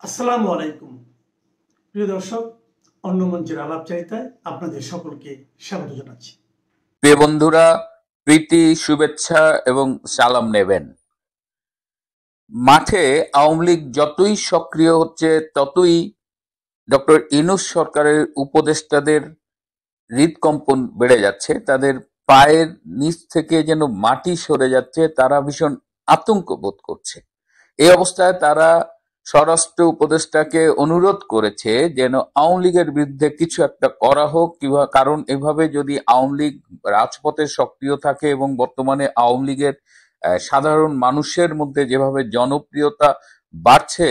আসসালামু আলাইকুম প্রিয় দর্শক, অন্য মঞ্চের আলাপচারিতায় আপনাদের সকলকে স্বাগত জানাচ্ছি। প্রিয় বন্ধুরা, প্রীতি শুভেচ্ছা এবং সালাম নেবেন। মাঠে আওয়ামী লীগ যতই সক্রিয় হচ্ছে ততই ডক্টর ইউনূস সরকারের উপদেষ্টাদের হৃদকম্পন বেড়ে যাচ্ছে, তাদের পায়ের নিচ থেকে যেন মাটি সরে যাচ্ছে, তারা ভীষণ আতঙ্ক বোধ করছে। এই অবস্থায় তারা স্বরাষ্ট্র উপদেষ্টাকে অনুরোধ করেছে যেন আওয়ামী লীগের বিরুদ্ধে কিছু একটা করা হোক, কারণ এভাবে যদি আওয়ামী লীগ রাজপথে সক্রিয় থাকে এবং বর্তমানে আওয়ামী লীগের সাধারণ মানুষের মধ্যে যেভাবে জনপ্রিয়তা বাড়ছে,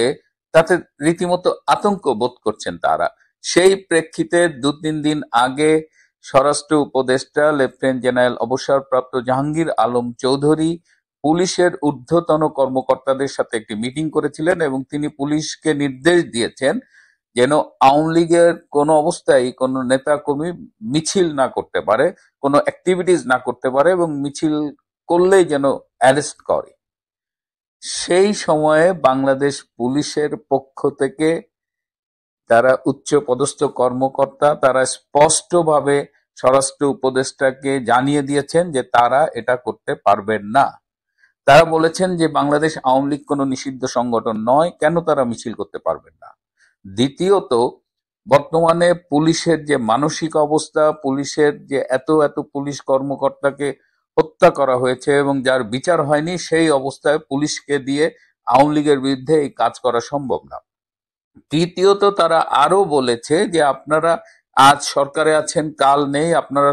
তাতে রীতিমতো আতঙ্ক বোধ করছেন তারা। সেই প্রেক্ষিতে ২-৩ দিন আগে স্বরাষ্ট্র উপদেষ্টা লেফটেন্যান্ট জেনারেল অবসরপ্রাপ্ত জাহাঙ্গীর আলম চৌধুরী পুলিশের ঊর্ধ্বতন কর্মকর্তাদের সাথে একটি মিটিং করেছিলেন এবং তিনি পুলিশকে নির্দেশ দিয়েছেন যেন আওয়ামী লীগের কোনো অবস্থায় কোনো নেতা কর্মী মিছিল না করতে পারে, কোনো অ্যাক্টিভিটিস না করতে পারে এবং মিছিল করলেই যেন অ্যারেস্ট করে। সেই সময়ে বাংলাদেশ পুলিশের পক্ষ থেকে তারা উচ্চ পদস্থ কর্মকর্তা তারা স্পষ্টভাবে স্বরাষ্ট্র উপদেষ্টাকে জানিয়ে দিয়েছেন যে তারা এটা করতে পারবেন না। তারা বলেছেন যে বাংলাদেশ আওয়ামী লীগ কোনো নিষিদ্ধ সংগঠন নয়, কেন তারা মিছিল করতে পারবেন না। দ্বিতীয়ত, বর্তমানে পুলিশের যে মানসিক অবস্থা, পুলিশের যে এত এত পুলিশ কর্মকর্তাকে হত্যা করা হয়েছে এবং যার বিচার হয়নি, সেই অবস্থায় পুলিশকে দিয়ে আওয়ামী লীগের বিরুদ্ধে এই কাজ করা সম্ভব না। তৃতীয়ত, তারা আরো বলেছে যে আপনারা আজ সরকারে আছেন, কাল নেই, আপনারা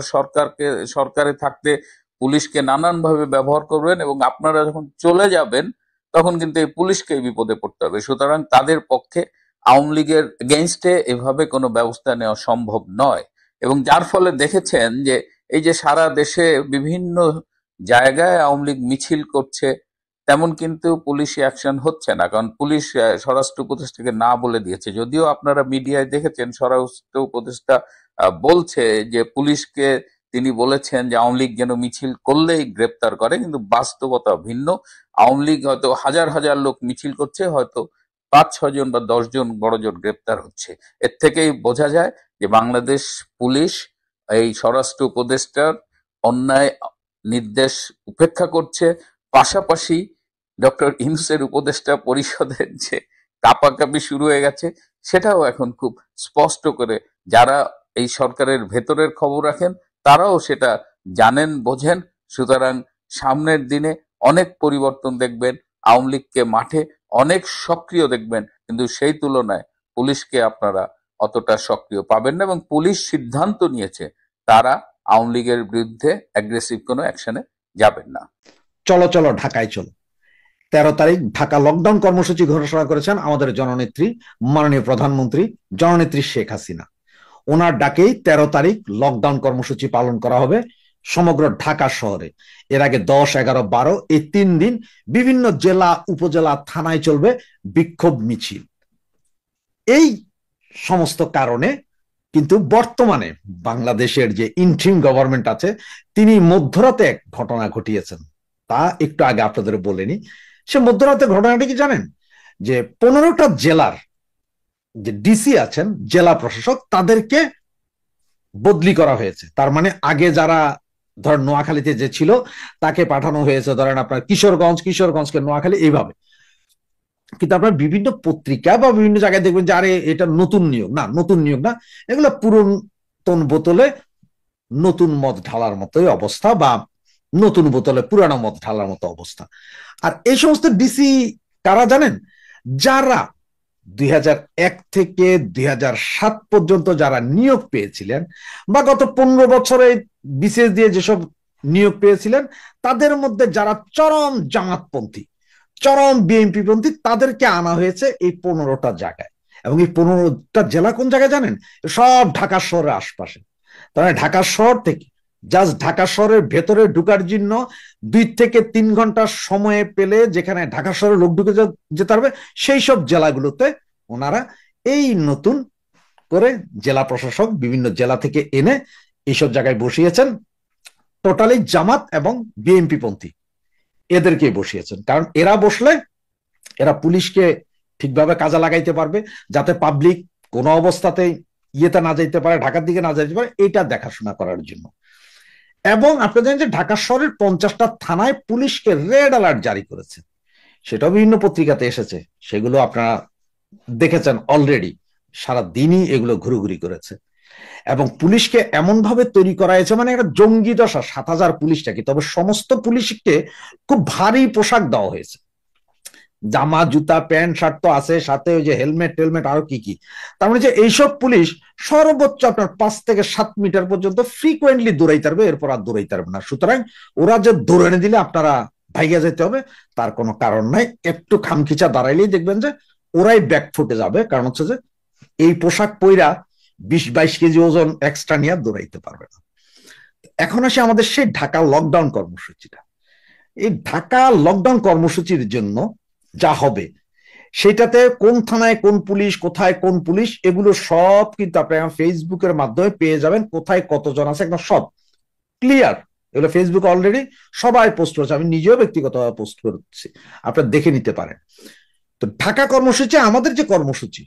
সরকারে থাকতে পুলিশকে নানানভাবে ব্যবহার করবেন এবং আপনারা যখন চলে যাবেন তখন কিন্তু এই পুলিশকে বিপদে পড়তে হবে। সুতরাং তাদের পক্ষে আওয়ামী লীগের এগেইনস্টে এভাবে কোনো ব্যবস্থা নেওয়া সম্ভব নয়। এবং যার ফলে দেখেছেন যে এই যে সারা দেশে বিভিন্ন জায়গায় আওয়ামী লীগ মিছিল করছে, তেমন কিন্তু পুলিশি অ্যাকশন হচ্ছে না, কারণ পুলিশ স্বরাষ্ট্র উপদেষ্টাকে না বলে দিয়েছে। যদিও আপনারা মিডিয়ায় দেখেছেন স্বরাষ্ট্র উপদেষ্টা বলছে যে পুলিশকে তিনি বলেছেন যে আওয়ামী লীগ যেন মিছিল করলেই গ্রেপ্তার করে, কিন্তু বাস্তবতা ভিন্ন। আওয়ামী লীগ হয়তো হাজার হাজার লোক মিছিল করছে, হয়তো ৫-৬ জন বা ১০ জন বড়জোর গ্রেপ্তার হচ্ছে। এর থেকেই বোঝা যায় যে বাংলাদেশ পুলিশ এই স্বরাষ্ট্র উপদেষ্টার অন্যায় নির্দেশ উপেক্ষা করছে। পাশাপাশি ডক্টর ইউনূসের উপদেষ্টা পরিষদের যে কাপাকাপি শুরু হয়ে গেছে, সেটাও এখন খুব স্পষ্ট করে যারা এই সরকারের ভেতরের খবর রাখেন তারাও সেটা জানেন, বোঝেন। সুতরাং সামনের দিনে অনেক পরিবর্তন দেখবেন, আওয়ামী লীগকে মাঠে অনেক সক্রিয় দেখবেন, কিন্তু সেই তুলনায় পুলিশকে আপনারা অতটা সক্রিয় পাবেন না। এবং পুলিশ সিদ্ধান্ত নিয়েছে তারা আওয়ামী লীগের বিরুদ্ধে অ্যাগ্রেসিভ কোনো অ্যাকশনে যাবেন না। চলো চলো ঢাকায় চলো। 13 তারিখ ঢাকা লকডাউন কর্মসূচি ঘোষণা করেছেন আমাদের জননেত্রী, মাননীয় প্রধানমন্ত্রী জননেত্রী শেখ হাসিনা। ওনার ডাকেই 13 তারিখ লকডাউন কর্মসূচি পালন করা হবে সমগ্র ঢাকা শহরে। এর আগে 10, 11, 12 এই 3 দিন বিভিন্ন জেলা, উপজেলা, থানায় চলবে বিক্ষোভ মিছিল। এই সমস্ত কারণে কিন্তু বর্তমানে বাংলাদেশের যে ইন্টারিম গভর্নমেন্ট আছে, তিনি মধ্যরাতে এক ঘটনা ঘটিয়েছেন, তা একটু আগে আপনাদের বলেনি। সে মধ্যরাতে ঘটনাটি কি জানেন? যে 15টা জেলার যে ডিসি আছেন, জেলা প্রশাসক, তাদেরকে বদলি করা হয়েছে। তার মানে আগে যারা ধরেন নোয়াখালীতে যে ছিল তাকে পাঠানো হয়েছে ধরেন আপনার কিশোরগঞ্জকে নোয়াখালী, এইভাবে। কিন্তু আপনার বিভিন্ন পত্রিকা বা বিভিন্ন জায়গায় দেখবেন যে আরে এটা নতুন নিয়োগ না, নতুন নিয়োগ না, এগুলো পুরাতন বোতলে নতুন মদ ঢালার মতোই অবস্থা, বা নতুন বোতলে পুরানো মদ ঢালার মতো অবস্থা। আর এই সমস্ত ডিসি কারা জানেন? যারা 2001 থেকে 2007 পর্যন্ত যারা নিয়োগ পেয়েছিলেন, বা গত 15 বছরে বিসিএস দিয়ে যেসব নিয়োগ পেয়েছিলেন, তাদের মধ্যে যারা চরম জামাতপন্থী, চরম বিএনপি পন্থী, তাদেরকে আনা হয়েছে এই 15টা জায়গায়। এবং এই 15টা জেলা কোন জায়গায় জানেন? সব ঢাকা শহরের আশপাশে। তাহলে ঢাকা শহর থেকে জাস্ট ঢাকা শহরের ভেতরে ঢুকার জন্য 2 থেকে 3 ঘন্টা সময় পেলে যেখানে ঢাকা শহরে লোক ঢুকে যেতে পারবে, সেই সব জেলাগুলোতে ওনারা এই নতুন করে জেলা প্রশাসক বিভিন্ন জেলা থেকে এনে এইসব জায়গায় বসিয়েছেন। টোটালি জামাত এবং বিএনপি পন্থী এদেরকে বসিয়েছেন। কারণ এরা বসলে এরা পুলিশকে ঠিকভাবে কাজে লাগাইতে পারবে, যাতে পাবলিক কোনো অবস্থাতেই ইয়েতে না যাইতে পারে, ঢাকার দিকে না যাইতে পারে, এটা দেখাশোনা করার জন্য। এবং আপনি জানেন যে ঢাকা শহরের 50টা থানায় পুলিশকে রেড অ্যালার্ট জারি করেছে, সেটাও বিভিন্ন পত্রিকাতে এসেছে, সেগুলো আপনারা দেখেছেন অলরেডি, সারা দিনই এগুলো ঘুরোঘুরি করেছে। এবং পুলিশকে এমন ভাবে তৈরি করা হয়েছে, মানে একটা জঙ্গি দশা, 7,000 পুলিশটাকে, তবে সমস্ত পুলিশকে খুব ভারী পোশাক দেওয়া হয়েছে, জামা জুতা প্যান্ট শার্ট তো আছে, সাথে ওই যে হেলমেট টেলমেট আরো কি কি। তার মানে যে এইসব পুলিশ সর্বোচ্চ আপনার 5 থেকে 7 মিটার পর্যন্ত ফ্রিকোয়েন্টলি দৌড়াইতে পারবে, এরপর আর দৌড়াইতে পারবে না। সুতরাং ওরা যে দৌড়ানে দিলে আপনারা ভাইগা যেতে হবে তার কোনো কারণ নাই, একটু খামখিচা দাঁড়াইলেই দেখবেন যে ওরাই ব্যাক ফুটে যাবে, কারণ হচ্ছে যে এই পোশাক পইরা 20-22 কেজি ওজন এক্সট্রা নিয়ে দৌড়াইতে পারবে না। এখন আসে আমাদের সেই ঢাকা লকডাউন কর্মসূচিটা। এই ঢাকা লকডাউন কর্মসূচির জন্য যা হবে, সেটাতে কোন থানায় কোন পুলিশ, কোথায় কোন পুলিশ, এগুলো সব কিন্তু আপনারা ফেসবুকের মাধ্যমে পেয়ে যাবেন, কোথায় কতজন আছে একদম সব ক্লিয়ার। এগুলো ফেসবুক অলরেডি সবাই পোস্ট করেছে, আমি নিজেও ব্যক্তিগতভাবে পোস্ট করছি, আপনারা দেখে নিতে পারেন। তো ঢাকা কর্মসূচি, আমাদের যে কর্মসূচি,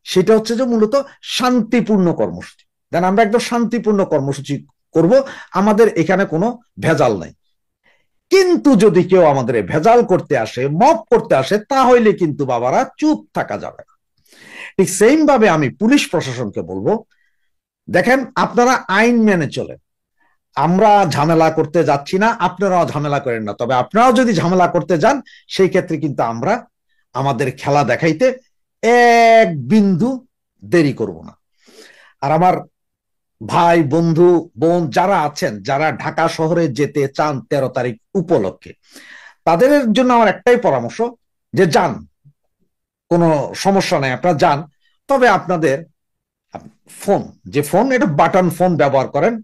সেটা হচ্ছে যে মূলত শান্তিপূর্ণ কর্মসূচি। দেন আমরা একদম শান্তিপূর্ণ কর্মসূচি করব, আমাদের এখানে কোনো ভেজাল নাই। কিন্তু যদি কেউ আমাদের ভেজাল করতে আসে, মব করতে আসে, তাহলে কিন্তু বাবারা চুপ থাকা যাবে না। ঠিক সেম ভাবে আমি পুলিশ প্রশাসনকে বলবো, দেখেন আপনারা আইন মেনে চলেন, আমরা ঝামেলা করতে যাচ্ছি না, আপনারাও ঝামেলা করেন না, তবে আপনারাও যদি ঝামেলা করতে যান সেই ক্ষেত্রে কিন্তু আমরা আমাদের খেলা দেখাইতে এক বিন্দু দেরি করব না। আর আমার ভাই বন্ধু বোন যারা আছেন, যারা ঢাকা শহরে যেতে চান 13 তারিখ উপলক্ষে, তাদের জন্য আমার একটাই পরামর্শ, যে যান, কোনো সমস্যা নাই, আপনারা যান, তবে আপনাদের ফোন, যে ফোন, এটা বাটন ফোন ব্যবহার করেন,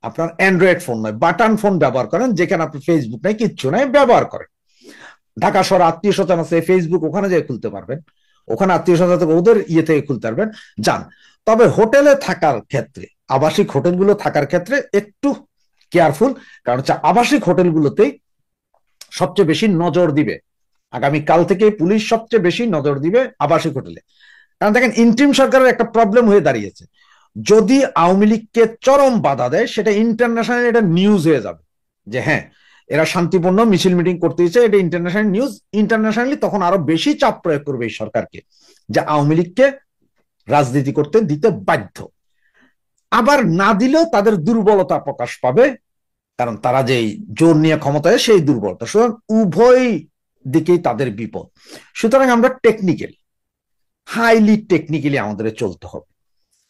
আপনার অ্যান্ড্রয়েড ফোন নয়, বাটন ফোন ব্যবহার করেন, যেখানে আপনার ফেসবুক নাই, কিচ্ছু নাই, ব্যবহার করেন। ঢাকা শহরে আত্মীয় স্বজন আছে, ফেসবুক ওখানে যেয়ে খুলতে পারবেন, ওখানে আত্মীয় স্বজন থেকে ওদের ইয়ে থেকে খুলতে পারবেন, যান। তবে হোটেলে থাকার ক্ষেত্রে, আবাসিক হোটেলগুলো থাকার ক্ষেত্রে একটু কেয়ারফুল, কারণ হচ্ছে আবাসিক হোটেলগুলোতেই সবচেয়ে বেশি নজর দিবে, আগামী কাল থেকে পুলিশ সবচেয়ে বেশি নজর দিবে আবাসিক হোটেলে। কারণ দেখেন ইন্টিম সরকারের একটা প্রবলেম হয়ে দাঁড়িয়েছে, যদি আওয়ামী লীগকে চরম বাধা দেয়, সেটা ইন্টারন্যাশনাল এটা নিউজ হয়ে যাবে, যে হ্যাঁ এরা শান্তিপূর্ণ মিছিল মিটিং করতে দিচ্ছে, এটা ইন্টারন্যাশনাল নিউজ। ইন্টারন্যাশনালি তখন আরো বেশি চাপ প্রয়োগ করবে এই সরকারকে, যে আওয়ামী লীগকে রাজনীতি করতে দিতে বাধ্য। আবার না দিলেও তাদের দুর্বলতা প্রকাশ পাবে, কারণ তারা যে জোর নিয়ে ক্ষমতায়, সেই দুর্বলতা। সুতরাং উভয় দিকেই তাদের বিপদ। সুতরাং আমরা টেকনিক্যালি, হাইলি টেকনিক্যালি আমাদের চলতে হবে।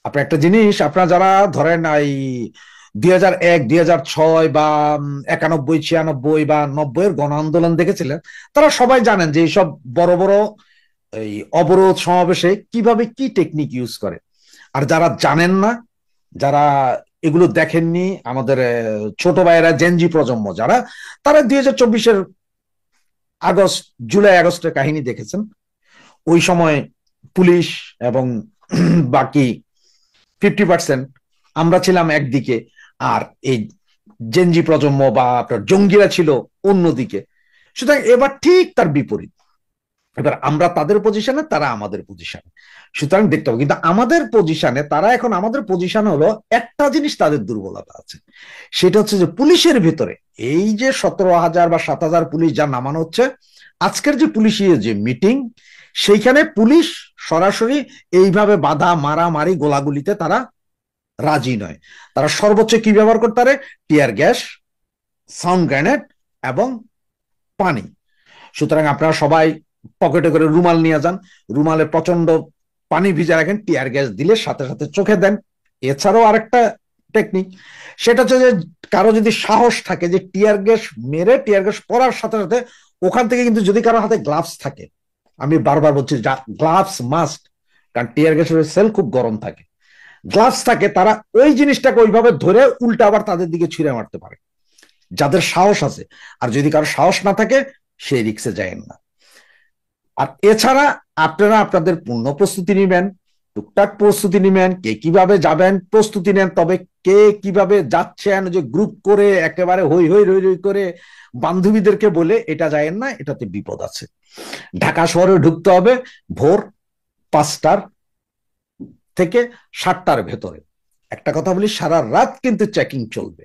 আপনার একটা জিনিস, আপনারা যারা ধরেন এই 2001, 2006 বা 91, 96 বা 90 গণ আন্দোলন দেখেছিলেন, তারা সবাই জানেন যে এইসব বড় বড় এই অবরোধ সমাবেশে কিভাবে কি টেকনিক ইউজ করে। আর যারা জানেন না, যারা এগুলো দেখেননি, আমাদের ছোট ভাইয়েরা, জেনজি প্রজন্ম যারা, তারা 2024-এর আগস্ট, জুলাই আগস্টের কাহিনী দেখেছেন। ওই সময় পুলিশ এবং বাকি 50% আমরা ছিলাম একদিকে, আর এই জেনজি প্রজন্ম বা আপনার জঙ্গিরা ছিল অন্যদিকে। সুতরাং এবার ঠিক তার বিপরীত, এবার আমরা তাদের পজিশনে, তারা আমাদের পজিশনে। সুতরাং দেখতে হবে, কিন্তু আমাদের পজিশনে, তারা এখন আমাদের পজিশনে হলো, একটা জিনিস তাদের দুর্বলতা আছে, সেটা হচ্ছে যে পুলিশের ভিতরে এই যে 17,000 বা 7,000 পুলিশ যা নামানো হচ্ছে, আজকের যে পুলিশি যে মিটিং, সেইখানে পুলিশ সরাসরি এইভাবে বাধা, মারামারি, গোলাগুলিতে তারা রাজি নয়। তারা সর্বোচ্চ কি ব্যবহার করতে পারে? টিয়ার গ্যাস, সাউন্ড গ্রেনেড এবং পানি। সুতরাং আপনারা সবাই পকেটে করে রুমাল নিয়ে যান, রুমালে প্রচন্ড পানি ভিজা রাখেন, টিয়ার গ্যাস দিলে সাথে সাথে চোখে দেন। এছাড়াও আরেকটা টেকনিক, সেটা হচ্ছে যে কারো যদি সাহস থাকে যে টিয়ার গ্যাস মেরে, টিয়ার গ্যাস পড়ার সাথে সাথে ওখান থেকে কিন্তু, যদি কারো হাতে গ্লাভস থাকে, আমি বারবার বলছি গ্লাভস মাস্ট, কারণ টিয়ার গ্যাসের সেল খুব গরম থাকে, গ্লাভস থাকে, তারা ওই জিনিসটাকে ওইভাবে ধরে উল্টা আবার তাদের দিকে ছুঁড়ে মারতে পারে, যাদের সাহস আছে। আর যদি কারো সাহস না থাকে, সেই রিক্সে যায়েন না। আর এছাড়া আপনারা আপনাদের পূর্ণ প্রস্তুতি নেবেন, টুকটাক প্রস্তুতি নিবেন, কে কিভাবে যাবেন প্রস্তুতি নেন, তবে কে কিভাবে যাচ্ছেন যে গ্রুপ করে একেবারে হই হই রই রই করে বান্ধবীদেরকে বলে এটা যায়েন না, এটাতে বিপদ আছে। ঢাকা শহরে ঢুকতে হবে ভোর 5টার থেকে 7টার ভেতরে। একটা কথা বলি, সারা রাত কিন্তু চেকিং চলবে।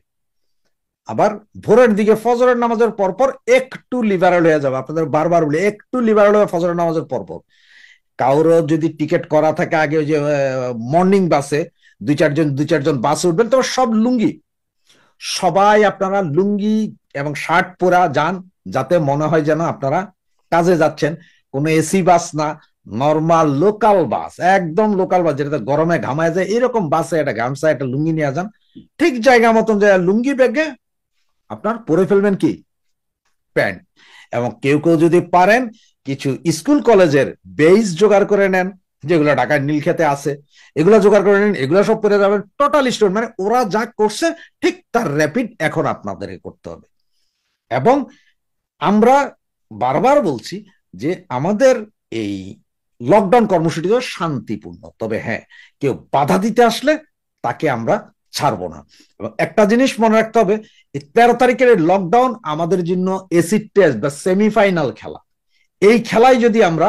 আবার ভোরের দিকে ফজরের নামাজের পরপর একটু লিবারেল হয়ে যাবে, আপনাদের বারবার বলি একটু লিবারেল হবে ফজরের নামাজের পরপর। কারো যদি টিকিট করা থাকে আগে ওই যে মর্নিং বাসে দুই চারজন বাসে উঠবেন, তবে সব লুঙ্গি, সবাই আপনারা লুঙ্গি এবং শার্ট পরা যান, যাতে মনে হয় যেন আপনারা কাজে যাচ্ছেন। কোনো এসি বাস না, নর্মাল লোকাল বাস, একদম লোকাল বাস, যেটা গরমে ঘামায় যায় এরকম বাসে একটা গামছা একটা লুঙ্গি নিয়ে যান। ঠিক জায়গা মতন যায়, লুঙ্গি ব্যাগে আপনার পরে ফেলবেন কি প্যান্ট। এবং কেউ কেউ যদি পারেন কিছু স্কুল কলেজের বেইস জোগাড় করে নেন, যেগুলো ঢাকার নীলক্ষেতে আছে, এগুলো জোগাড় করে নেন, এগুলো সব পরে যাবেন। টোটাল স্টোর, মানে ওরা যা করছে ঠিক তার র্যাপিড এখন আপনাদের করতে হবে। এবং আমরা বারবার বলছি যে আমাদের এই লকডাউন কর্মসূচি শান্তিপূর্ণ, তবে হ্যাঁ, কেউ বাধা দিতে আসলে তাকে আমরা ছাড়বো না। এবং একটা জিনিস মনে রাখতে হবে, 13 তারিখের লকডাউন আমাদের জন্য এসিড টেস্ট বা সেমিফাইনাল খেলা। এই খেলায় যদি আমরা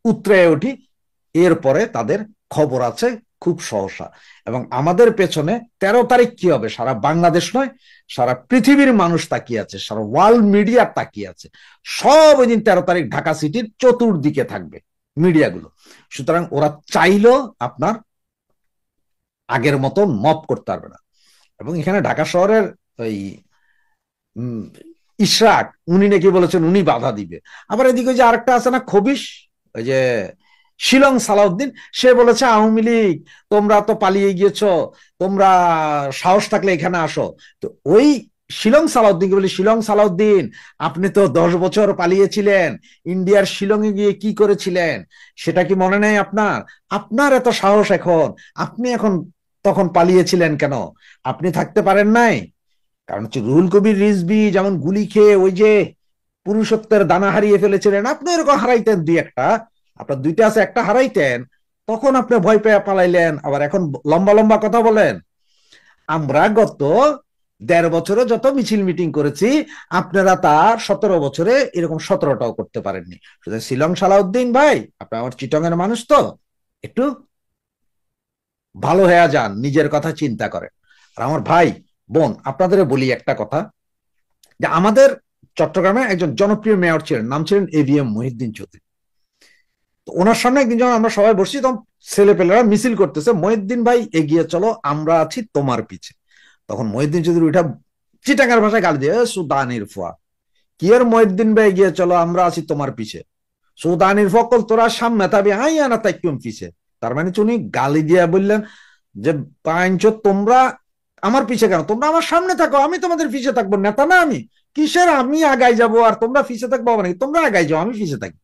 উতরে উঠি, এরপরে তাদের খবর আছে খুব সহসা। এবং আমাদের পেছনে 13 তারিখ কি হবে সারা বাংলাদেশ নয়, সারা পৃথিবীর মানুষ তাকিয়ে আছে, সারা ওয়ার্ল্ড মিডিয়া তাকিয়ে আছে। সব ওই দিন 13 তারিখ ঢাকা সিটির চতুর্দিকে থাকবে মিডিয়াগুলো। সুতরাং ওরা চাইলেও আপনার আগের মতন মপ করতে পারবে না। এবং এখানে ঢাকা শহরের ওই ইশরাক, উনি নাকি বলেছেন উনি বাধা দিবে। আবার এদিকে যে আরেকটা আছে না খবিশ, ওই যে শিলং সালাউদ্দিন, সে বলেছে আওয়ামী লীগ তোমরা তো পালিয়ে গিয়েছ, তোমরা সাহস থাকলে এখানে আসো। তো ওই শিলং সালাউদ্দিনকে বলি, শিলং সালাউদ্দিন আপনি তো 10 বছর পালিয়েছিলেন, ইন্ডিয়ার শিলং এ গিয়ে কি করেছিলেন সেটা কি মনে নেই আপনার? আপনার এত সাহস এখন, আপনি এখন তখন পালিয়েছিলেন কেন? আপনি থাকতে পারেন নাই? কারণ হচ্ছে রুহুল কবির রিজভী যেমন গুলি খেয়ে ওই যে পুরুষত্বের দানা হারিয়ে ফেলেছিলেন, আপনি এরকম হারাইতেন দুই একটা, আপনার দুইটা আছে একটা হারাইতেন, তখন আপনি ভয় পেয়ে পালাইলেন। আবার এখন লম্বা লম্বা কথা বলেন। আমরা গত 1.5 বছরে যত মিছিল মিটিং করেছি, আপনারা তার 17 বছরে এরকম 17টাও করতে পারেননি। শুধু শিলং সালাউদ্দিন ভাই, আপনি আমার চিটং এর মানুষ, তো একটু ভালো হয়ে যান, নিজের কথা চিন্তা করেন। আর আমার ভাই বোন, আপনাদের বলি একটা কথা, যে আমাদের চট্টগ্রামে একজন জনপ্রিয় মেয়র ছিলেন, নাম ছিলেন AVM মহিউদ্দিন চৌধুরী। তো ওনার সামনে একদিন যখন আমরা সবাই বসছি, তখন ছেলেপেলেরা মিছিল করতেছে, মহিউদ্দিন ভাই এগিয়ে চলো, আমরা আছি তোমার পিছে। তখন মহিউদ্দিন চৌধুরী উঠা চিটাঙ্গার ভাষায় গালি দিয়ে, সুদানির ফুয়া, কি আর মহিউদ্দিন ভাই এগিয়ে চলো, আমরা আছি তোমার পিছে, সুদানির ফকল তোরা সামনে থাকবি, হাই আনা তাই কেমন পিছে। তার মানে উনি গালি দিয়া বললেন যে পাঁচ তোমরা আমার পিছে কেন, তোমরা আমার সামনে থাকো, আমি তোমাদের পিছে থাকবো, নেতা না আমি, কিসের আমি আগাই যাবো আর তোমরা পিছে থাকবো, নাকি তোমরা আগাই যাও আমি পিছে থাকি।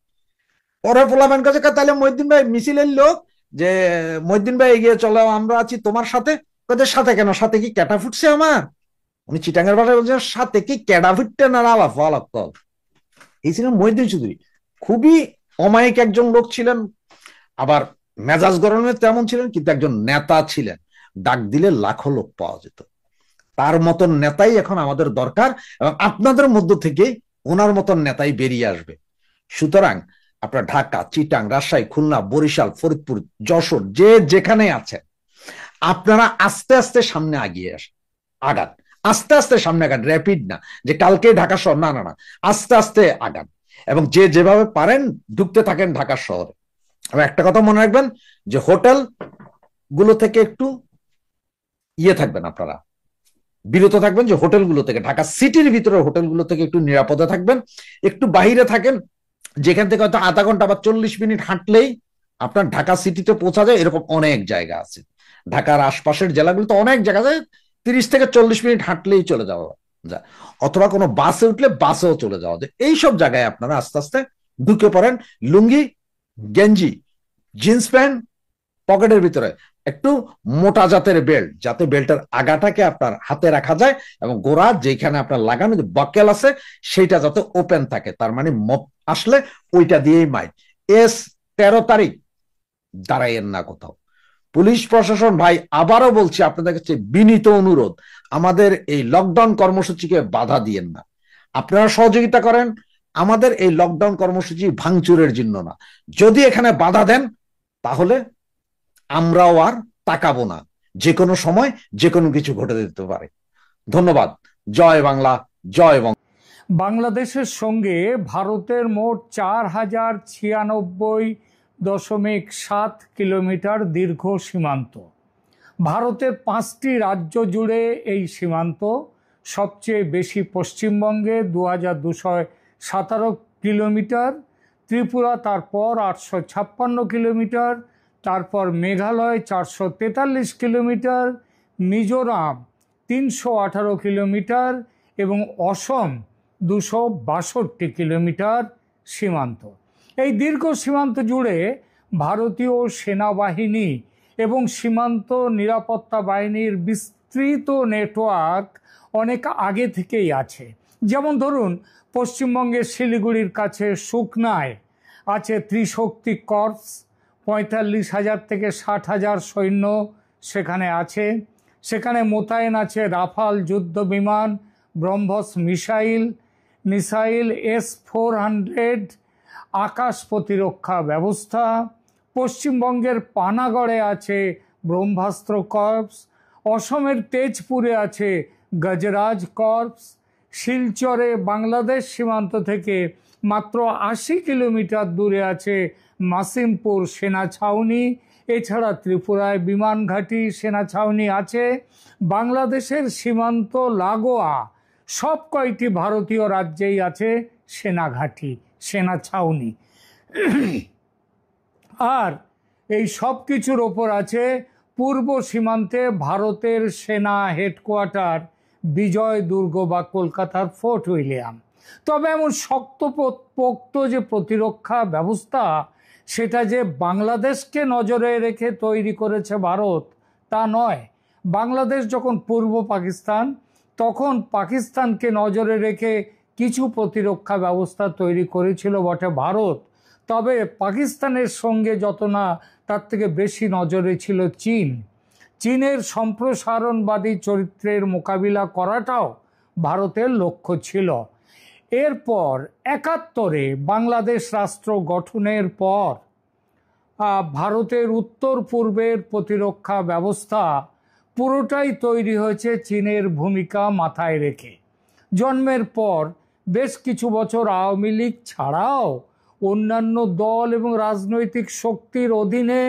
পরে পোলাবেন কাছে, তাহলে মহিউদ্দিন ভাই মিছিলের লোক যে মহিউদ্দিন ভাই এগিয়ে চলো, আমরা আছি তোমার সাথে। তাদের সাথে কেন, সাথে কি ক্যাটা ফুটছে আমার? উনি চিটাঙ্গের ভাষায় বলছেন সাথে কি ক্যাডা ফুটতে না আলাপ আলাপ। এই ছিলেন মহিউদ্দিন চৌধুরী, খুবই অমায়িক একজন লোক ছিলেন, আবার মেজাজ গরমে তেমন ছিলেন, কিন্তু একজন নেতা ছিলেন, ডাক দিলে লাখো লোক পাওয়া যেত। তার মতন নেতাই এখন আমাদের দরকার, এবং আপনাদের মধ্য থেকে ওনার মতন নেতাই বেরিয়ে আসবে। সুতরাং আপনার ঢাকা, চিটাং, রাজশাহী, খুলনা, বরিশাল, ফরিদপুর, যশোর, যে যেখানে আছেন, আপনারা আস্তে আস্তে সামনে আগান, আস্তে আস্তে সামনে আগান, র্যাপিড না যে কালকে ঢাকা শহর, না না না, আস্তে আস্তে আগান। এবং যে যেভাবে পারেন ঢুকতে থাকেন ঢাকা শহরে। এবং একটা কথা মনে রাখবেন যে হোটেল গুলো থেকে একটু থাকবেন, আপনারা বিরত থাকবেন, যে হোটেলগুলো থেকে, ঢাকা সিটির ভিতরে হোটেলগুলো থেকে একটু নিরাপদে থাকবেন, একটু বাহিরে থাকেন, যেখান থেকে হয়তো আধা ঘন্টা বা 40 মিনিট হাঁটলেই আপনার ঢাকা সিটিতে পৌঁছা যায়। এরকম অনেক জায়গা আছে, ঢাকার আশপাশের জেলাগুলোতে অনেক জায়গা আছে, 30 থেকে 40 মিনিট হাঁটলেই চলে যাওয়া যায়, অথবা কোনো বাসে উঠলে বাসেও চলে যাওয়া যায়। এইসব জায়গায় আপনারা আস্তে আস্তে ঢুকে পড়েন, লুঙ্গি, গেঞ্জি, জিন্স প্যান্ট, পকেটের ভিতরে একটু মোটা জাতের বেল্ট, যাতে বেল্টের আগাটাকে আপনার হাতে রাখা যায়, এবং গোড়া যেখানে আপনার লাগানো যে বাকেল আছে সেইটা যাতে ওপেন থাকে, তার মানে মপ আসলে ওইটা দিয়েই মাইট। 13 তারিখ দাঁড়াইয়েন না কোথাও, পুলিশ প্রশাসন ভাই, আবারও বলছি আপনাদের কাছে বিনীত অনুরোধ, আমাদের এই লকডাউন কর্মসূচিকে বাধা দিয়েন না। আপনারা সহযোগিতা করেন, আমাদের এই লকডাউন কর্মসূচি ভাঙচুরের জন্য না। যদি এখানে বাধা দেন তাহলে আমরাও আর তাকাবো না। যে কোনো সময় যে কোনো কিছু ঘটে যেতে পারে। ধন্যবাদ। জয় বাংলা, জয় বঙ্গ। বাংলাদেশের সঙ্গে ভারতের মোট 4096.7 কিলোমিটার দীর্ঘ সীমান্ত। ভারতের 5টি রাজ্য জুড়ে এই সীমান্ত। সবচেয়ে বেশি পশ্চিমবঙ্গে 2217 কিলোমিটার, ত্রিপুরা তারপর 856 কিলোমিটার, তারপর মেঘালয় 443 কিলোমিটার, মিজোরাম 318 কিলোমিটার এবং অসম 262 কিলোমিটার সীমান্ত। এই দীর্ঘ সীমান্ত জুড়ে ভারতীয় সেনাবাহিনী এবং সীমান্ত নিরাপত্তা বাহিনীর বিস্তৃত নেটওয়ার্ক অনেক আগে থেকেই আছে। যেমন ধরুন, পশ্চিমবঙ্গের শিলিগুড়ির কাছে সুকনায় আছে ত্রিশক্তি কর্পস, 45,000 থেকে 60,000 সৈন্য সেখানে আছে। সেখানে মোতায়েন আছে রাফাল যুদ্ধ বিমান, ব্রহ্মস মিসাইল, S-400 আকাশ প্রতিরক্ষা ব্যবস্থা। পশ্চিমবঙ্গের পানাগড়ে আছে ব্রহ্মাস্ত্র কর্পস, অসমের তেজপুরে আছে গজরাজ কর্পস, শিলচরে বাংলাদেশ সীমান্ত থেকে মাত্র 80 কিলোমিটার দূরে আছে মাসিমপুর সেনা ছাউনি। এছাড়া ত্রিপুরায় বিমান ঘাঁটি, সেনা ছাউনি আছে। বাংলাদেশের সীমান্ত লাগোয়া সব কয়টি ভারতীয় রাজ্যেই আছে সেনা ঘাঁটি, সেনা ছাউনি। আর এই সব কিছুর ওপর আছে পূর্ব সীমান্তে ভারতের সেনা হেডকোয়ার্টার বিজয় দুর্গ বা কলকাতার ফোর্ট উইলিয়াম। তবে এমন শক্তপোক্ত যে প্রতিরক্ষা ব্যবস্থা, সেটা যে বাংলাদেশকে নজরে রেখে তৈরি করেছে ভারত তা নয়। বাংলাদেশ যখন পূর্ব পাকিস্তান, তখন পাকিস্তানকে নজরে রেখে কিছু প্রতিরক্ষা ব্যবস্থা তৈরি করেছিল বটে ভারত। তবে পাকিস্তানের সঙ্গে যত না, তার থেকে বেশি নজরে ছিল চীন। চীনের সম্প্রসারণবাদী চরিত্রের মোকাবিলা করাটাও ভারতের লক্ষ্য ছিল। এরপর 71-এ বাংলাদেশ রাষ্ট্র গঠনের পর ভারতের উত্তর পূর্বের প্রতিরক্ষা ব্যবস্থা পুরোটাই তৈরি হয়েছে চীনের ভূমিকা মাথায় রেখে। জন্মের পর বেশ কিছু বছর আওয়ামী লীগ ছাড়াও অন্যান্য দল এবং রাজনৈতিক শক্তির অধীনে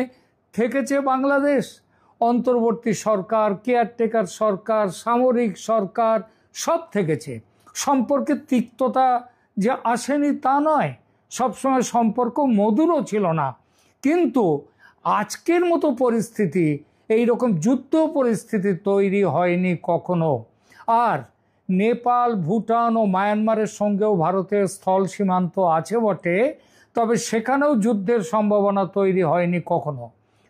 থেকেছে বাংলাদেশ। অন্তর্বর্তী সরকার, কেয়ারটেকার সরকার, সামরিক সরকার সব থেকেছে। সম্পর্কে তিক্ততা যে আসেনি তা নয়, সবসময় সম্পর্ক মধুরও ছিল না। কিন্তু আজকের মতো পরিস্থিতি, এই রকম যুদ্ধ পরিস্থিতি তৈরি হয়নি কখনো। আর নেপাল, ভুটান ও মায়ানমারের সঙ্গেও ভারতের স্থল সীমান্ত আছে বটে, তবে সেখানেও যুদ্ধের সম্ভাবনা তৈরি হয়নি কখনো।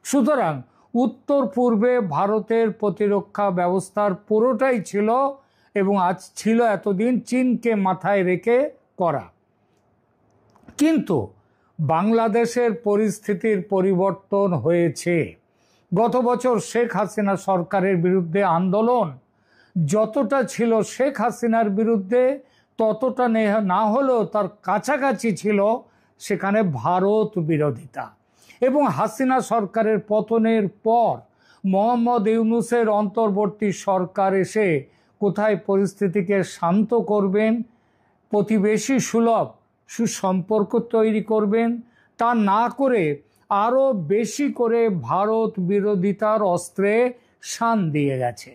সুতরাং উত্তর পূর্বে ভারতের প্রতিরক্ষা ব্যবস্থার পুরোটাই ছিল এবং আজ ছিল এতদিন চীনকে মাথায় রেখে করা। কিন্তু বাংলাদেশের পরিস্থিতির পরিবর্তন হয়েছে। গত বছর শেখ হাসিনা সরকারের বিরুদ্ধে আন্দোলন যতটা ছিল শেখ হাসিনার বিরুদ্ধে, ততটা না হলেও তার কাছাকাছি ছিল সেখানে ভারত বিরোধিতা। এবং হাসিনা সরকারের পতনের পর মোহাম্মদ ইউনূসের অন্তর্বর্তী সরকার এসে কোথায় পরিস্থিতিকে শান্ত করবেন, প্রতিবেশী সুলভ সুসম্পর্ক তৈরি করবেন, তা না করে আরও বেশি করে ভারত বিরোধিতার অস্ত্রে শান দিয়ে গেছে।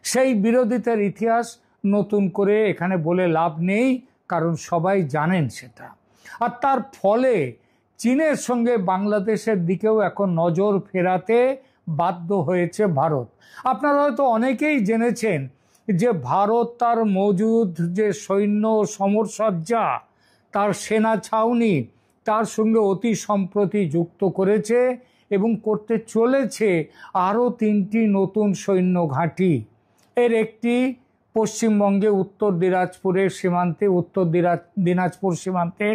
সেই বিরোধিতার ইতিহাস নতুন করে এখানে বলে লাভ নেই, কারণ সবাই জানেন সেটা। আর তার ফলে চীনের সঙ্গে বাংলাদেশের দিকেও এখন নজর ফেরাতে বাধ্য হয়েছে ভারত। আপনারা হয়তো অনেকেই জেনেছেন যে ভারত তার মজুদ যে সৈন্য সমরসজ্জা, তার সেনা ছাউনি, তার সঙ্গে অতি সম্প্রতি যুক্ত করেছে এবং করতে চলেছে আরও 3টি নতুন সৈন্য ঘাঁটি। এর একটি পশ্চিমবঙ্গে উত্তর দিনাজপুরের সীমান্তে, উত্তর দিনাজপুর সীমান্তে,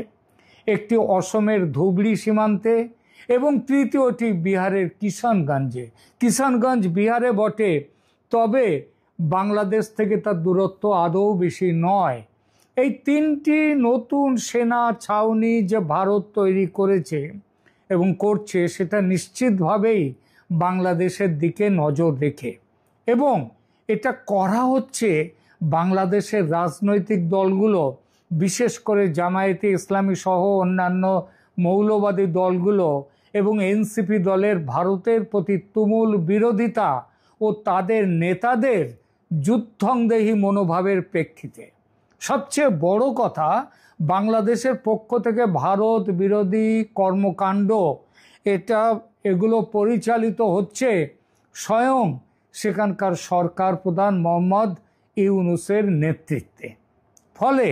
একটি অসমের ধুবড়ি সীমান্তে, এবং তৃতীয়টি বিহারের কিষানগঞ্জ বিহারে বটে, তবে বাংলাদেশ থেকে তার দূরত্ব আদৌ বেশি নয়। এই 3টি নতুন সেনা ছাউনি যে ভারত তৈরি করেছে এবং করছে, সেটা নিশ্চিতভাবেই বাংলাদেশের দিকে নজর রেখে, এবং এটা করা হচ্ছে বাংলাদেশের রাজনৈতিক দলগুলো, বিশেষ করে জামায়াতে ইসলামী সহ অন্যান্য মৌলবাদী দলগুলো এবং এনসিপি দলের ভারতের প্রতি তুমুল বিরোধিতা ও তাদের নেতাদের যুদ্ধংদেহী মনোভাবের প্রেক্ষিতে। সবচেয়ে বড় কথা, বাংলাদেশের পক্ষ থেকে ভারত বিরোধী কর্মকাণ্ড এগুলো পরিচালিত হচ্ছে স্বয়ং সেখানকার সরকার প্রধান মোহাম্মদ ইউনূসের নেতৃত্বে। ফলে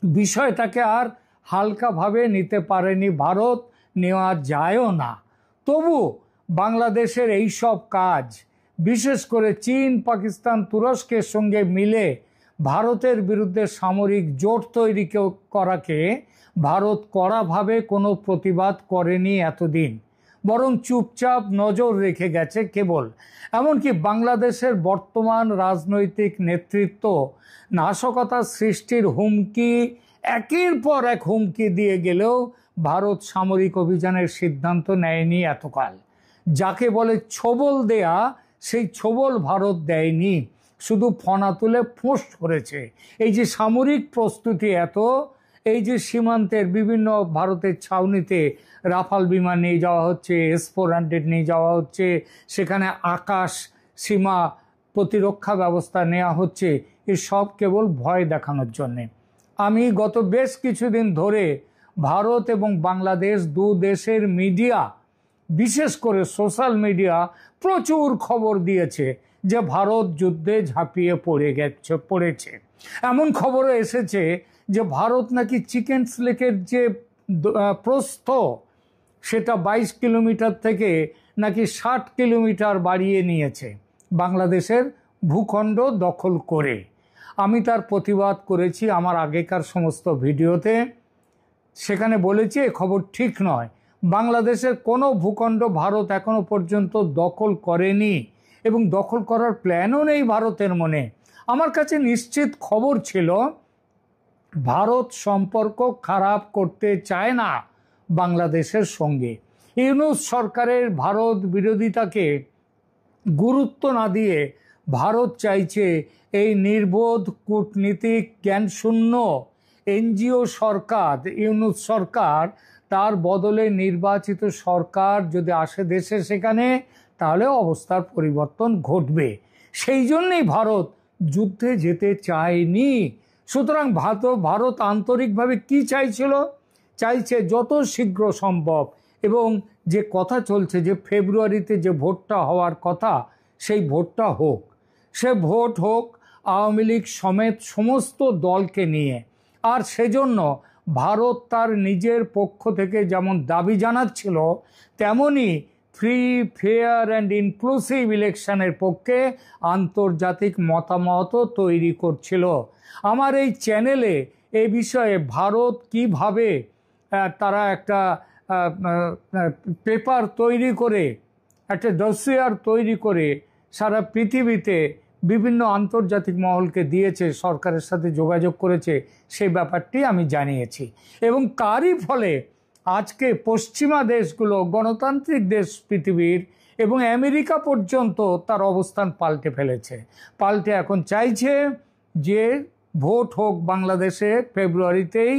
বিষয়টাকে আর হালকাভাবে নিতে পারেনি ভারত, নেওয়া যায়ও না। তবু বাংলাদেশের এই সব কাজ, বিশেষ করে চীন, পাকিস্তান, তুরস্কের সঙ্গে মিলে ভারতের বিরুদ্ধে সামরিক জোট তৈরি করাকে ভারত কড়াভাবে কোনো প্রতিবাদ করেনি এতদিন, বরং চুপচাপ নজর রেখে গেছে কেবল। এমনকি বাংলাদেশের বর্তমান রাজনৈতিক নেতৃত্ব নাশকতা সৃষ্টির হুমকি, একের পর এক হুমকি দিয়ে গেলেও ভারত সামরিক অভিযানের সিদ্ধান্ত নেয়নি এতকাল। যাকে বলে ছোবল দেয়া, সেই ছোবল ভারত দেয়নি, শুধু ফনা তুলে ফোঁস করেছে। এই যে সামরিক প্রস্তুতি এই যে সীমান্তের বিভিন্ন ভারতের ছাউনিতে রাফাল বিমান নিয়ে যাওয়া হচ্ছে, S-400 নিয়ে যাওয়া হচ্ছে, সেখানে আকাশ সীমা প্রতিরক্ষা ব্যবস্থা নেওয়া হচ্ছে, এসব কেবল ভয় দেখানোর জন্যে। আমি গত বেশ কিছুদিন ধরে ভারত এবং বাংলাদেশ দু দেশের মিডিয়া, বিশেষ করে সোশ্যাল মিডিয়া, প্রচুর খবর দিয়েছে যে ভারত যুদ্ধে ঝাঁপিয়ে পড়েছে। এমন খবরও এসেছে যে ভারত নাকি চিকেন্স লেকের যে প্রস্থ, সেটা 22 কিলোমিটার থেকে নাকি 60 কিলোমিটার বাড়িয়ে নিয়েছে বাংলাদেশের ভূখণ্ড দখল করে। আমি তার প্রতিবাদ করেছি আমার আগেকার সমস্ত ভিডিওতে। সেখানে বলেছি এ খবর ঠিক নয়। বাংলাদেশের কোনো ভূখণ্ড ভারত এখনো পর্যন্ত দখল করেনি এবং দখল করার প্ল্যানও নেই ভারতের মনে। আমার কাছে নিশ্চিত খবর ছিল ভারত সম্পর্ক খারাপ করতে চায় না বাংলাদেশের সঙ্গে। ইউনূস সরকারের ভারত বিরোধিতাকে গুরুত্ব না দিয়ে ভারত চাইছে এই নির্বোধ কূটনীতিক জ্ঞানশূন্য এনজিও সরকার, ইউনূস সরকার, তার বদলে নির্বাচিত সরকার যদি আসে দেশে, সেখানে তাহলে অবস্থার পরিবর্তন ঘটবে। সেই জন্যই ভারত যুদ্ধে যেতে চায়নি। সুতরাং ভারত আন্তরিকভাবে কি চাইছে যত শীঘ্র সম্ভব, এবং যে কথা চলছে যে ফেব্রুয়ারিতে যে ভোটটা হওয়ার কথা, সেই ভোটটা হোক। সে ভোট হোক আওয়ামী লীগ সমেত সমস্ত দলকে নিয়ে। আর সেজন্য ভারত তার নিজের পক্ষ থেকে যেমন দাবি জানাচ্ছিল, তেমনি ফ্রি, ফেয়ার অ্যান্ড ইনক্লুসিভ ইলেকশনের পক্ষে আন্তর্জাতিক মতামতও তৈরি করছিল। আমার এই চ্যানেলে এ বিষয়ে ভারত কিভাবে তারা একটা পেপার তৈরি করে, একটা ডসিয়ার তৈরি করে সারা পৃথিবীতে বিভিন্ন আন্তর্জাতিক মহলকে দিয়েছে, সরকারের সাথে যোগাযোগ করেছে, সেই ব্যাপারটি আমি জানিয়েছি। এবং তারই ফলে আজকে পশ্চিমা দেশগুলো, গণতান্ত্রিক দেশ পৃথিবীর এবং আমেরিকা পর্যন্ত তার অবস্থান পাল্টে ফেলেছে। পাল্টে এখন চাইছে যে ভোট হোক বাংলাদেশে ফেব্রুয়ারিতেই,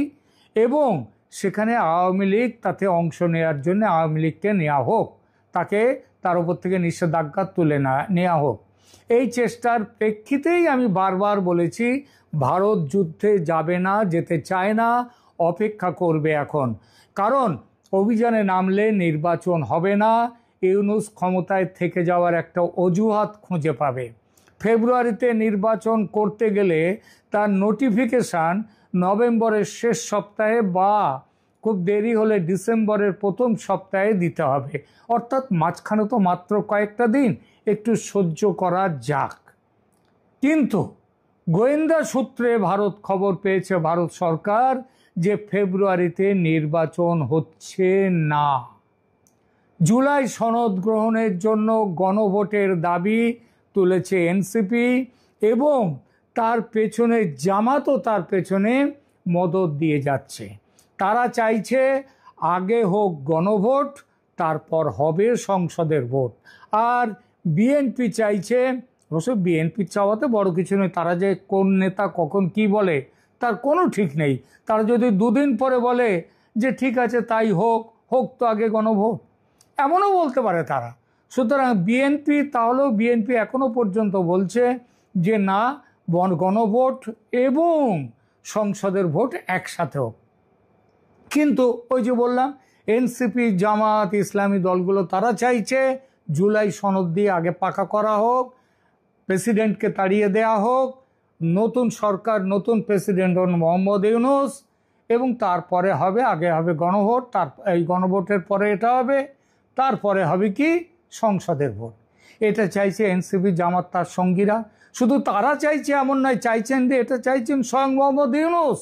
এবং সেখানে আওয়ামী লীগ তাতে অংশ নেওয়ার জন্য আওয়ামী লীগকে নেওয়া হোক, তাকে তার উপর থেকে নিষেধাজ্ঞা তুলে নেওয়া হোক। এই চেষ্টার প্রেক্ষিতেই আমি বারবার বলেছি ভারত যুদ্ধে যাবে না, যেতে চায় না, অপেক্ষা করবে এখন। কারণ অভিযানে নামলে নির্বাচন হবে না, ইউনূস ক্ষমতায় থেকে যাওয়ার একটা অজুহাত খুঁজে পাবে। ফেব্রুয়ারিতে নির্বাচন করতে গেলে তার নোটিফিকেশান নভেম্বরের শেষ সপ্তাহে বা খুব দেরি হলে ডিসেম্বরের প্রথম সপ্তাহে দিতে হবে। অর্থাৎ মাঝখানে তো মাত্র কয়েকটা দিন, একটু সহ্য করা যাক। কিন্তু গোয়েন্দা সূত্রে ভারত খবর পেয়েছে, ভারত সরকার, যে ফেব্রুয়ারিতে নির্বাচন হচ্ছে না। জুলাই সনদ গ্রহণের জন্য গণভোটের দাবি তুলেছে এনসিপি এবং তার পেছনে জামাতও তার পেছনে মদদ দিয়ে যাচ্ছে। তারা চাইছে আগে হোক গণভোট, তারপর হবে সংসদের ভোট। আর বিএনপি চাইছে, অবশ্য বিএনপির চাওয়াতে বড় কিছু নেই, তারা যে কোন নেতা কখন কি বলে তার কোনো ঠিক নেই। তারা যদি দুদিন পরে বলে যে ঠিক আছে তাই হোক, হোক তো আগে গণভোট, এমনও বলতে পারে তারা। সুতরাং বিএনপি, তাহলেও বিএনপি এখনো পর্যন্ত বলছে যে না, গণভোট এবং সংসদের ভোট একসাথে হোক। কিন্তু ওই যে বললাম, এনসিপি, জামাত, ইসলামী দলগুলো তারা চাইছে জুলাই সনদ দিয়ে আগে পাকা করা হোক, প্রেসিডেন্টকে তাড়িয়ে দেয়া হোক, নতুন সরকার, নতুন প্রেসিডেন্ট হন মোহাম্মদ ইউনূস, এবং তারপরে হবে, আগে হবে গণভোট, এই গণভোটের পরে এটা হবে, তারপরে হবে কি সংসদের ভোট। এটা চাইছে এনসিপি, জামাত, তার সঙ্গীরা। শুধু তারা চাইছে এমন নয়, চাইছেন যে এটা চাইছেন স্বয়ং মোহাম্মদ ইউনূস।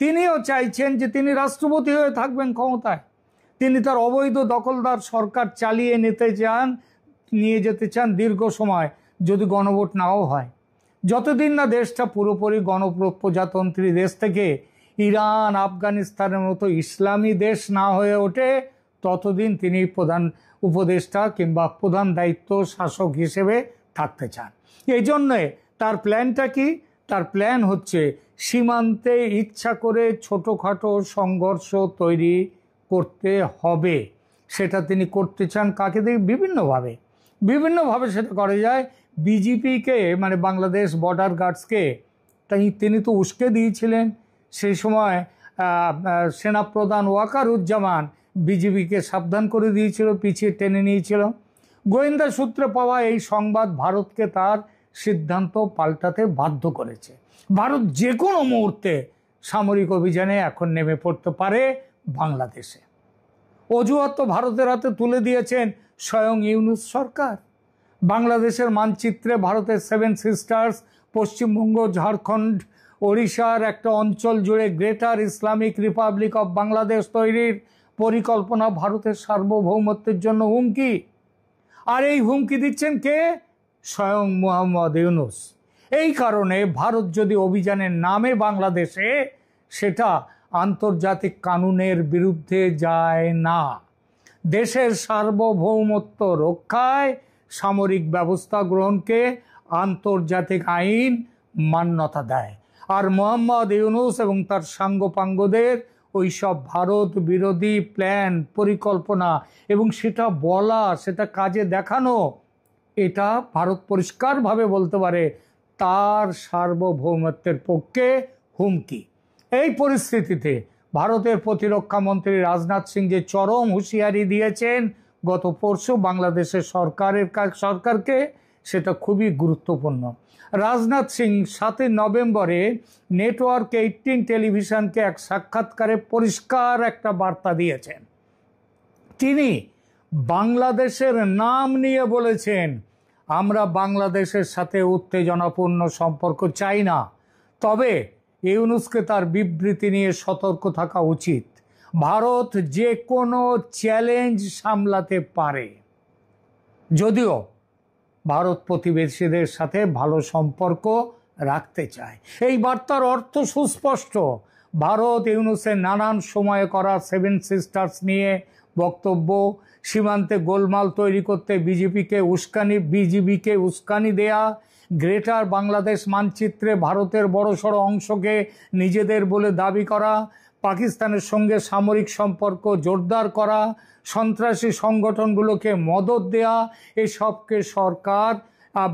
তিনিও চাইছেন যে তিনি রাষ্ট্রপতি হয়ে থাকবেন ক্ষমতায়, তিনি তার অবৈধ দখলদার সরকার চালিয়ে নিয়ে যেতে চান দীর্ঘ সময়, যদি গণভোট নাও হয়। যতদিন না দেশটা পুরোপুরি গণপ্রজাতন্ত্রী দেশ থেকে ইরান, আফগানিস্তানের মতো ইসলামী দেশ না হয়ে ওঠে, ততদিন তিনি প্রধান উপদেষ্টা কিংবা প্রধান দায়িত্ব শাসক হিসেবে থাকতে চান। এই জন্যে তার প্ল্যানটা কি? তার প্ল্যান হচ্ছে সীমান্তে ইচ্ছা করে ছোটোখাটো সংঘর্ষ তৈরি করতে হবে। সেটা তিনি করতে চান কাকে দিয়ে? বিভিন্নভাবে সেটা করা যায়। বিজিপিকে, মানে বাংলাদেশ বর্ডার গার্ডসকে তিনি তো উস্কে দিয়েছিলেন। সেই সময় সেনাপ্রধান ওয়াকারুজ্জামান বিজিবিকে সাবধান করে দিয়েছিল, পিছিয়ে টেনে নিয়েছিল। গোয়েন্দা সূত্রে পাওয়া এই সংবাদ ভারতকে তার সিদ্ধান্ত পাল্টাতে বাধ্য করেছে। ভারত যে কোনো মুহূর্তে সামরিক অভিযানে এখন নেমে পড়তে পারে বাংলাদেশে। অজুহাত তো ভারতের হাতে তুলে দিয়েছেন স্বয়ং ইউনূস সরকার। বাংলাদেশের মানচিত্রে ভারতের 7 সিস্টার্স, পশ্চিমবঙ্গ, ঝাড়খণ্ড, ওড়িশার একটা অঞ্চল জুড়ে greater Islamic Republic of Bangladesh তৈরির পরিকল্পনা ভারতের সার্বভৌমত্বের জন্য হুমকি। আর এই হুমকি দিচ্ছেন কে? স্বয়ং মোহাম্মদ ইউনূস। এই কারণে ভারত যদি অভিযানের নামে বাংলাদেশে, সেটা আন্তর্জাতিক কানুনের বিরুদ্ধে যায় না। দেশের সার্বভৌমত্ব রক্ষায় সামরিক ব্যবস্থা গ্রহণকে আন্তর্জাতিক আইন মান্যতা দেয়। আর মোহাম্মদ ইউনূস এবং তার সাঙ্গপাঙ্গদের ওই সব ভারত বিরোধী প্ল্যান, পরিকল্পনা এবং সেটা বলা, সেটা কাজে দেখানো, এটা ভারত পরিষ্কারভাবে বলতে পারে তার সার্বভৌমত্বের পক্ষে হুমকি। এই পরিস্থিতিতে ভারতের প্রতিরক্ষা মন্ত্রী রাজনাথ সিং যে চরম হুঁশিয়ারি দিয়েছেন গত পরশু বাংলাদেশের সরকারকে, সেটা খুবই গুরুত্বপূর্ণ। রাজনাথ সিং 7 নভেম্বরে নেটওয়ার্ক 18 টেলিভিশনকে এক সাক্ষাৎকারে পরিষ্কার একটা বার্তা দিয়েছেন। তিনি বাংলাদেশের নাম নিয়ে বলেছেন, আমরা বাংলাদেশের সাথে উত্তেজনাপূর্ণ সম্পর্ক চাই না, তবে ইউনূসকে তার বিবৃতি নিয়ে সতর্ক থাকা উচিত। ভারত যে কোনো চ্যালেঞ্জ সামলাতে পারে। যদিও ভারত প্রতিবেশীদের সাথে ভালো সম্পর্ক রাখতে চায়। এই বার্তার অর্থ সুস্পষ্ট। ভারত ইউনূসের নানান সময়ে করা 7 সিস্টার্স নিয়ে বক্তব্য, সীমান্তে গোলমাল তৈরি করতে বিজিবিকে উস্কানি দেয়া, গ্রেটার বাংলাদেশ মানচিত্রে ভারতের বড়সড় অংশকে নিজেদের বলে দাবি করা, পাকিস্তানের সঙ্গে সামরিক সম্পর্ক জোরদার করা, সন্ত্রাসী সংগঠনগুলোকে মদদ দেয়া, এসবকে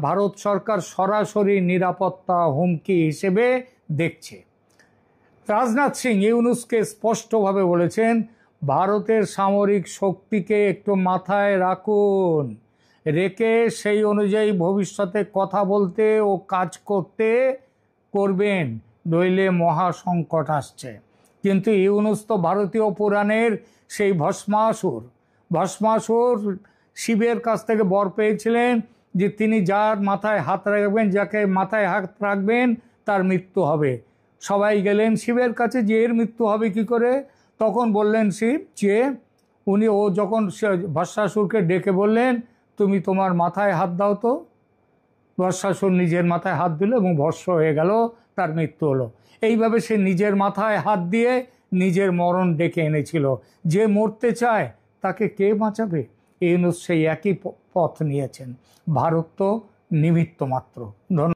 ভারত সরকার সরাসরি নিরাপত্তা হুমকি হিসেবে দেখছে। রাজনাথ সিং ইউনূসকে স্পষ্টভাবে বলেছেন, ভারতের সামরিক শক্তিকে একটু মাথায় রাখুন, রেখে সেই অনুযায়ী ভবিষ্যতে কথা বলতে ও কাজ করবেন, নইলে মহাসংকট আসছে। কিন্তু ইউনূস তো ভারতীয় পুরাণের সেই ভস্মাসুর শিবের কাছ থেকে বর পেয়েছিলেন যে তিনি যার মাথায় হাত রাখবেন, যাকে মাথায় হাত রাখবেন তার মৃত্যু হবে। সবাই গেলেন শিবের কাছে যে এর মৃত্যু হবে কি করে? তখন বললেন শিব যে ও যখন ভস্মাসুরকে ডেকে বললেন তুমি তোমার মাথায় হাত দাও, তো ভস্মাসুর নিজের মাথায় হাত দিল এবং ভস্ম হয়ে গেল, তার মৃত্যু হলো। এইভাবে সে নিজের মাথায় হাত দিয়ে নিজের মরণ ডেকে এনেছিল। যে মরতে চায় তাকে কে বাঁচাবে? ইউনূস সেই একই পথ নিয়েছেন। ভারত তো নিমিত্ত মাত্র। ধন্যবাদ।